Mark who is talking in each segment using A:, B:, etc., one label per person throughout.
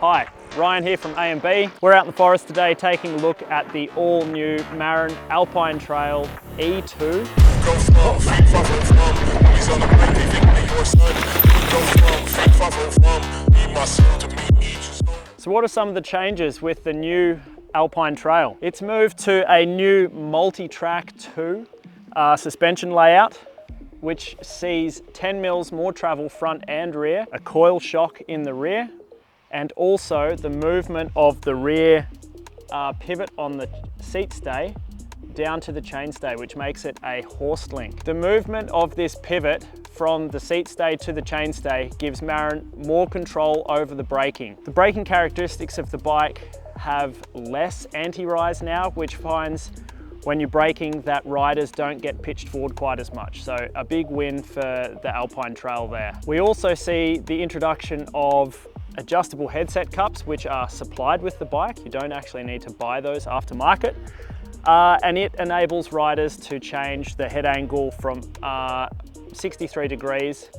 A: Hi, Ryan here from A&B. We're out in the forest today taking a look at the all-new Marin Alpine Trail E2. So what are some of the changes with the new Alpine Trail? It's moved to a new multi-track 2 suspension layout, which sees 10 mils more travel front and rear, a coil shock in the rear, and also the movement of the rear pivot on the seat stay down to the chainstay, which makes it a horse link. The movement of this pivot from the seat stay to the chainstay gives Marin more control over the braking. The braking characteristics of the bike have less anti-rise now, which finds when you're braking that riders don't get pitched forward quite as much. So a big win for the Alpine Trail there. We also see the introduction of adjustable headset cups, which are supplied with the bike. You don't actually need to buy those aftermarket. And it enables riders to change the head angle from 63 degrees,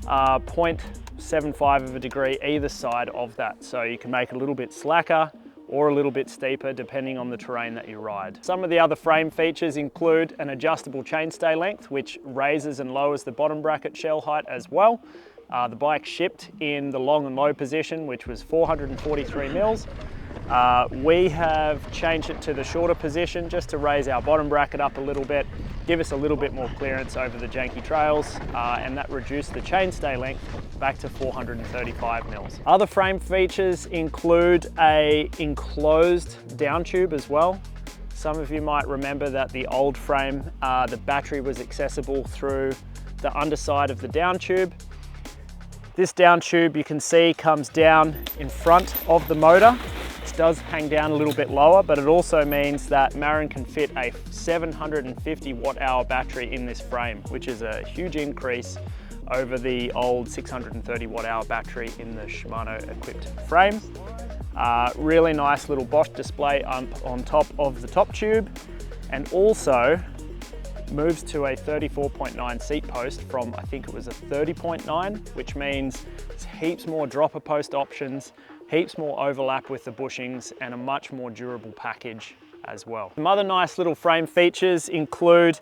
A: 0.75 of a degree either side of that. So you can make it a little bit slacker or a little bit steeper depending on the terrain that you ride. Some of the other frame features include an adjustable chainstay length, which raises and lowers the bottom bracket shell height as well. The bike shipped in the long and low position, which was 443 mils. We have changed it to the shorter position just to raise our bottom bracket up a little bit, give us a little bit more clearance over the janky trails, and that reduced the chainstay length back to 435 mils. Other frame features include a enclosed down tube as well. Some of you might remember that the old frame, the battery was accessible through the underside of the down tube. This down tube, you can see, comes down in front of the motor. It does hang down a little bit lower, but it also means that Marin can fit a 750 watt-hour battery in this frame, which is a huge increase over the old 630 watt-hour battery in the Shimano equipped frame. Really nice little Bosch display on top of the top tube, and also moves to a 34.9 seat post from, I think it was a 30.9, which means there's heaps more dropper post options, heaps more overlap with the bushings, and a much more durable package as well. Some other nice little frame features include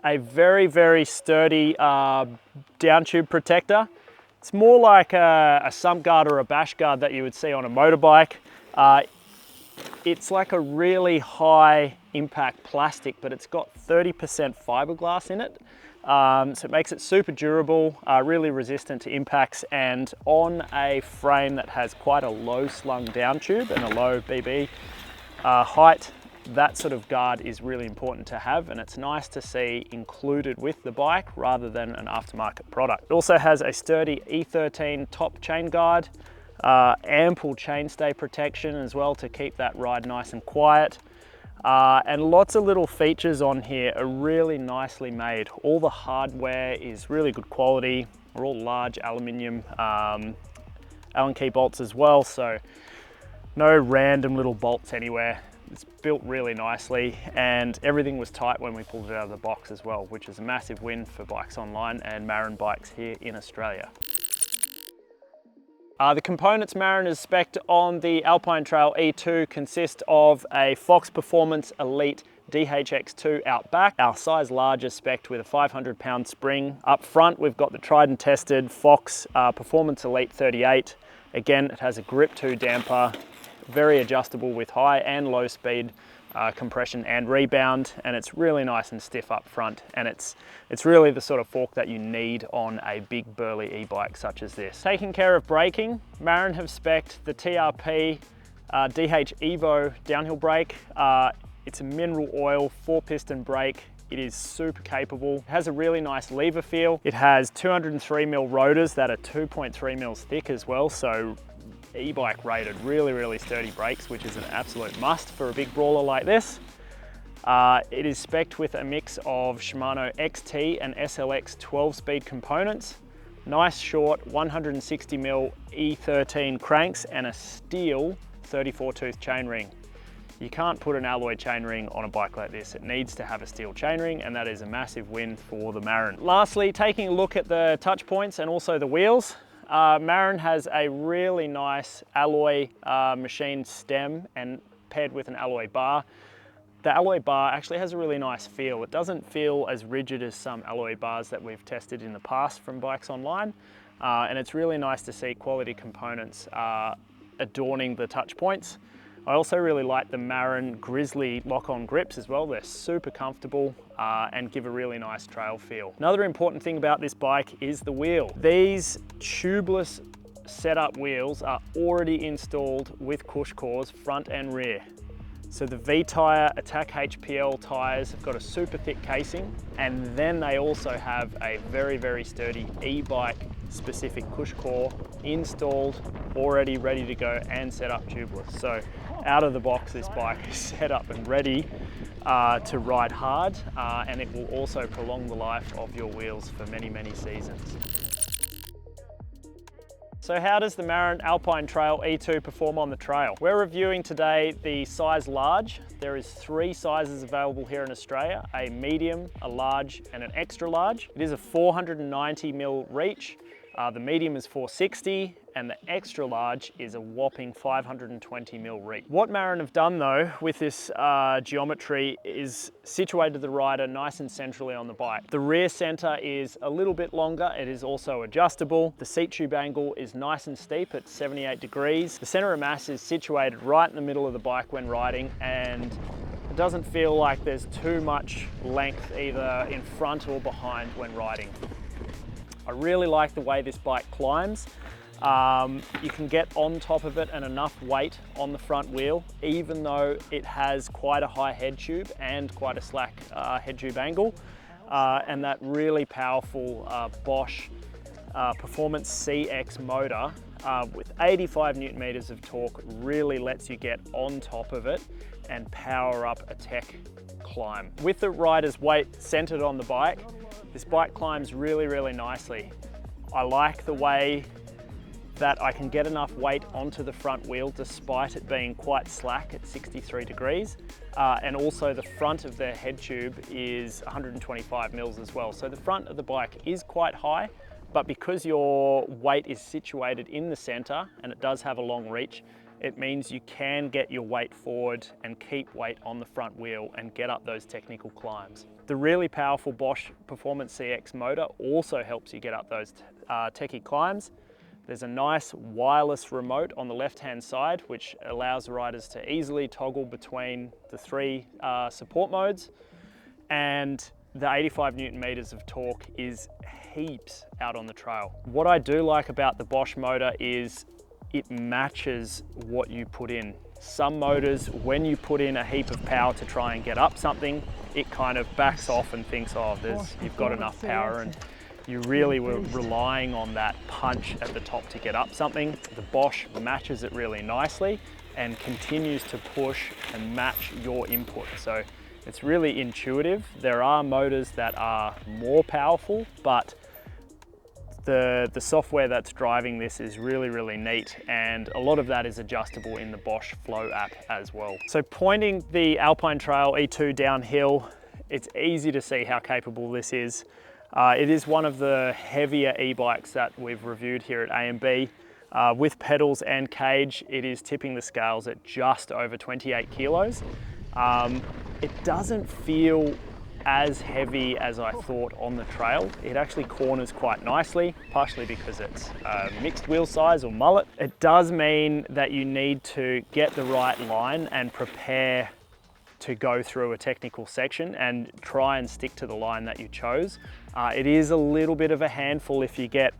A: a very, very sturdy down tube protector. It's more like a sump guard or a bash guard that you would see on a motorbike. It's like a really high impact plastic, but it's got 30% fiberglass in it. So it makes it super durable, really resistant to impacts, and on a frame that has quite a low slung down tube and a low BB height, that sort of guard is really important to have, and it's nice to see included with the bike rather than an aftermarket product. It also has a sturdy E13 top chain guard, ample chainstay protection as well to keep that ride nice and quiet. And lots of little features on here are really nicely made. All the hardware is really good quality. They're all large aluminium Allen key bolts as well, so no random little bolts anywhere. It's built really nicely, and everything was tight when we pulled it out of the box as well, which is a massive win for Bikes Online and Marin bikes here in Australia. The components Marin has spec'd on the Alpine Trail E2 consist of a Fox Performance Elite DHX2 out back, our size larger spec'd with a 500-pound spring. Up front, we've got the tried and tested Fox Performance Elite 38. Again, it has a Grip 2 damper, very adjustable with high and low speed compression and rebound, and it's really nice and stiff up front, and it's really the sort of fork that you need on a big burly e-bike such as this. Taking care of braking, Marin have spec'd the TRP DH Evo downhill brake. It's a mineral oil 4-piston brake. It is super capable. It has a really nice lever feel. It has 203mm rotors that are 2.3mm thick as well, so e-bike rated, really sturdy brakes, which is an absolute must for a big brawler like this. It is spec'd with a mix of Shimano XT and SLX 12-speed components, nice short 160mm E13 cranks, and a steel 34-tooth chainring. You can't put an alloy chainring on a bike like this. It needs to have a steel chainring, and that is a massive win for the Marin. Lastly, taking a look at the touch points and also the wheels. Marin has a really nice alloy machined stem and paired with an alloy bar. The alloy bar actually has a really nice feel. It doesn't feel as rigid as some alloy bars that we've tested in the past from Bikes Online. And it's really nice to see quality components adorning the touch points. I also really like the Marin Grizzly lock-on grips as well. They're super comfortable and give a really nice trail feel. Another important thing about this bike is the wheel. These tubeless setup wheels are already installed with Cush cores front and rear. So the V-Tyre Attack HPL tyres have got a super thick casing, and then they also have a very, very sturdy e-bike specific Cush core installed, already ready to go and set up tubeless. So out of the box, this bike is set up and ready to ride hard, and it will also prolong the life of your wheels for many, many seasons. So how does the Marin Alpine Trail E2 perform on the trail? We're reviewing today the size large. There is 3 sizes available here in Australia, a medium, a large, and an extra large. It is a 490mm reach. The medium is 460 and the extra large is a whopping 520mm reach. What Marin have done though with this geometry is situated the rider nice and centrally on the bike. The rear center is a little bit longer. It is also adjustable. The seat tube angle is nice and steep at 78 degrees. The center of mass is situated right in the middle of the bike when riding, and it doesn't feel like there's too much length either in front or behind when riding. I really like the way this bike climbs. You can get on top of it and enough weight on the front wheel, even though it has quite a high head tube and quite a slack head tube angle. And that really powerful Bosch Performance CX motor with 85 Newton meters of torque really lets you get on top of it and power up a tech climb. With the rider's weight centered on the bike, this bike climbs really, really nicely. I like the way that I can get enough weight onto the front wheel despite it being quite slack at 63 degrees. And also the front of the head tube is 125 mils as well. So the front of the bike is quite high, but because your weight is situated in the center and it does have a long reach, it means you can get your weight forward and keep weight on the front wheel and get up those technical climbs. The really powerful Bosch Performance CX motor also helps you get up those techie climbs. There's a nice wireless remote on the left-hand side, which allows riders to easily toggle between the 3 support modes. And the 85 Newton meters of torque is heaps out on the trail. What I do like about the Bosch motor is it matches what you put in. Some motors, when you put in a heap of power to try and get up something, it kind of backs off and thinks, oh, you've got enough power, and you really were relying on that punch at the top to get up something. The Bosch matches it really nicely and continues to push and match your input. So it's really intuitive. There are motors that are more powerful, but the software that's driving this is really, really neat, and a lot of that is adjustable in the Bosch Flow app as well. So pointing the Alpine Trail E2 downhill, it's easy to see how capable this is. It is one of the heavier e-bikes that we've reviewed here at AMB. With pedals and cage, it is tipping the scales at just over 28 kilos. It doesn't feel as heavy as I thought on the trail. It actually corners quite nicely, partially because it's mixed wheel size or mullet. It does mean that you need to get the right line and prepare to go through a technical section and try and stick to the line that you chose. It is a little bit of a handful if you get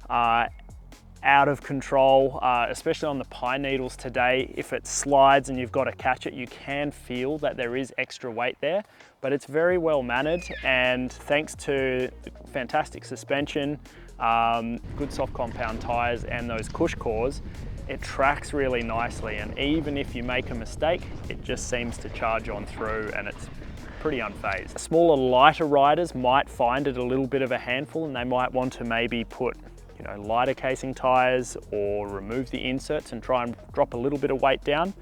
A: out of control, especially on the pine needles today. If it slides and you've got to catch it, you can feel that there is extra weight there, but it's very well managed, and thanks to fantastic suspension, good soft compound tires and those Cush cores, it tracks really nicely, and even if you make a mistake, it just seems to charge on through and it's pretty unfazed. Smaller, lighter riders might find it a little bit of a handful, and they might want to maybe put lighter casing tires or remove the inserts and try and drop a little bit of weight down.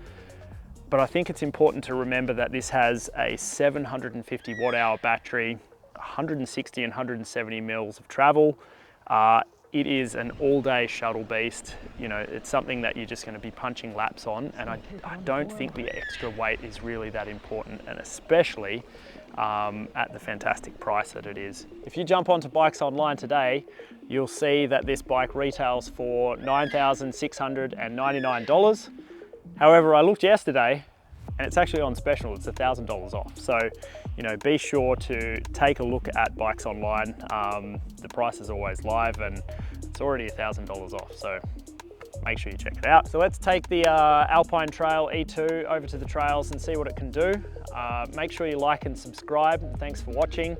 A: But I think it's important to remember that this has a 750 watt hour battery, 160 and 170 mils of travel. it is an all-day shuttle beast. You know, it's something that you're just going to be punching laps on, and I don't think the extra weight is really that important, and especially at the fantastic price that it is. If you jump onto Bikes Online today, you'll see that this bike retails for $9,699. However, I looked yesterday and it's actually on special, it's $1,000 off. So, you know, be sure to take a look at Bikes Online. The price is always live and it's already $1,000 off. So make sure you check it out. So let's take the Alpine Trail E2 over to the trails and see what it can do. Make sure you like and subscribe. Thanks for watching.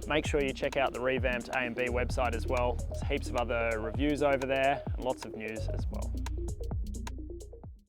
A: Make sure you check out the revamped A&B website as well. There's heaps of other reviews over there and lots of news as well.